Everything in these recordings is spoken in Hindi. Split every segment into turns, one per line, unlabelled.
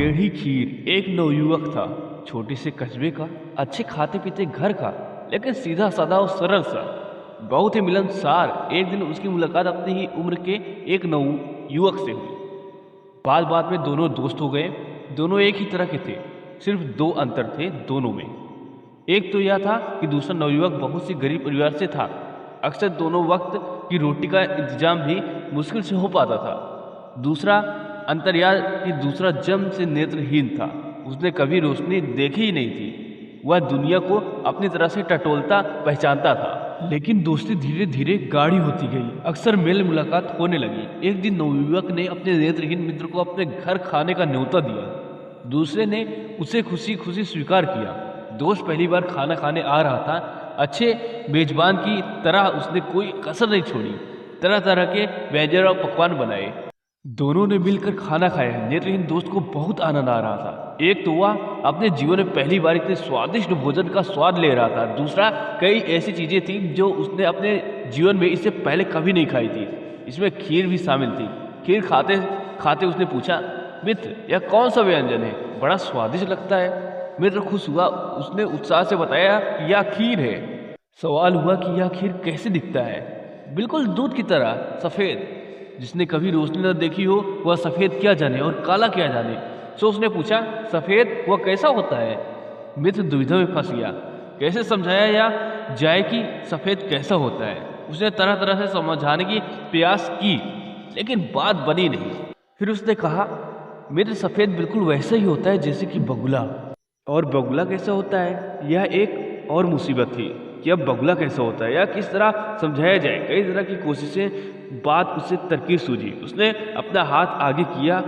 टेढ़ी खीर। एक नवयुवक था, छोटे से कस्बे का, अच्छे खाते पीते घर का, लेकिन सीधा साधा और सरल सा, बहुत ही मिलनसार। एक दिन उसकी मुलाकात अपनी ही उम्र के एक नवयुवक से हुई। बात बात में दोनों दोस्त हो गए। दोनों एक ही तरह के थे, सिर्फ दो अंतर थे दोनों में। एक तो यह था कि दूसरा नवयुवक बहुत सी गरीब परिवार से था। अक्सर दोनों वक्त की रोटी का इंतजाम भी मुश्किल से हो पाता था। दूसरा अंतर यह कि दूसरा जन्म से नेत्रहीन था। उसने कभी रोशनी देखी ही नहीं थी। वह दुनिया को अपनी तरह से टटोलता पहचानता था। लेकिन दोस्ती धीरे धीरे गाढ़ी होती गई। अक्सर मेल मुलाकात होने लगी। एक दिन नवयुवक ने अपने नेत्रहीन मित्र को अपने घर खाने का न्योता दिया। दूसरे ने उसे खुशी खुशी स्वीकार किया। दोस्त पहली बार खाना खाने आ रहा था। अच्छे मेजबान की तरह उसने कोई कसर नहीं छोड़ी। तरह तरह के व्यंजन और पकवान बनाए। दोनों ने मिलकर खाना खाया। नेत्रहीन दोस्त को बहुत आनंद आ रहा था। एक तो वह अपने जीवन में पहली बार इतने स्वादिष्ट भोजन का स्वाद ले रहा था। दूसरा, कई ऐसी चीजें थी जो उसने अपने जीवन में इससे पहले कभी नहीं खाई थी। इसमें खीर भी शामिल थी। खीर खाते खाते उसने पूछा, मित्र, यह कौन सा व्यंजन है? बड़ा स्वादिष्ट लगता है। मित्र खुश हुआ। उसने उत्साह से बताया कि यह खीर है। सवाल हुआ कि यह खीर कैसे दिखता है? बिल्कुल दूध की तरह, सफेद। जिसने कभी रोशनी न देखी हो वह सफेद क्या जाने और काला क्या जाने। सो उसने पूछा, सफेद वह कैसा होता है? मित्र दुविधा में फंस गया। कैसे समझाया जाए कि सफेद कैसा होता है? उसने तरह तरह से समझाने की प्रयास की, लेकिन बात बनी नहीं। फिर उसने कहा, मित्र, सफेद बिल्कुल वैसा ही होता है जैसे कि बगुला। और बगुला कैसा होता है? यह एक और मुसीबत थी कि अब बगुला कैसा होता है या किस तरह समझाया जाए। कई तरह की कोशिशें, बात उसे तरकीब सूझी। उसने अपना हाथ आगे किया,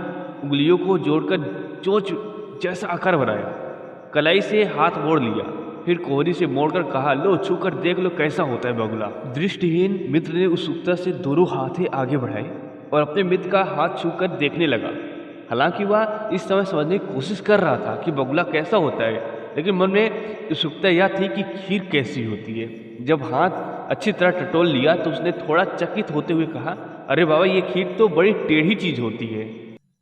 उंगलियों को जोड़कर चोंच जैसा आकार बनाया। कलाई से हाथ मोड़ लिया, फिर कोहनी से मोड़कर कहा, लो छूकर देख लो कैसा होता है बगुला। दृष्टिहीन मित्र ने उत्सुकता से दोनों हाथें आगे बढ़ाए और अपने मित्र का हाथ छूकर देखने लगा। हालांकि वह इस समय समझने की कोशिश कर रहा था कि बगुला कैसा होता है, लेकिन मन में उत्सुकता यह थी कि खीर कैसी होती है। जब हाथ अच्छी तरह टटोल लिया तो उसने थोड़ा चकित होते हुए कहा, अरे बाबा, ये खीर तो बड़ी टेढ़ी चीज होती है।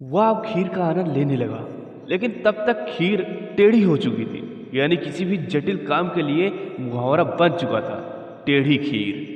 वह अब खीर का आनंद लेने लगा, लेकिन तब तक खीर टेढ़ी हो चुकी थी। यानी किसी भी जटिल काम के लिए मुहावरा बन चुका था, टेढ़ी खीर।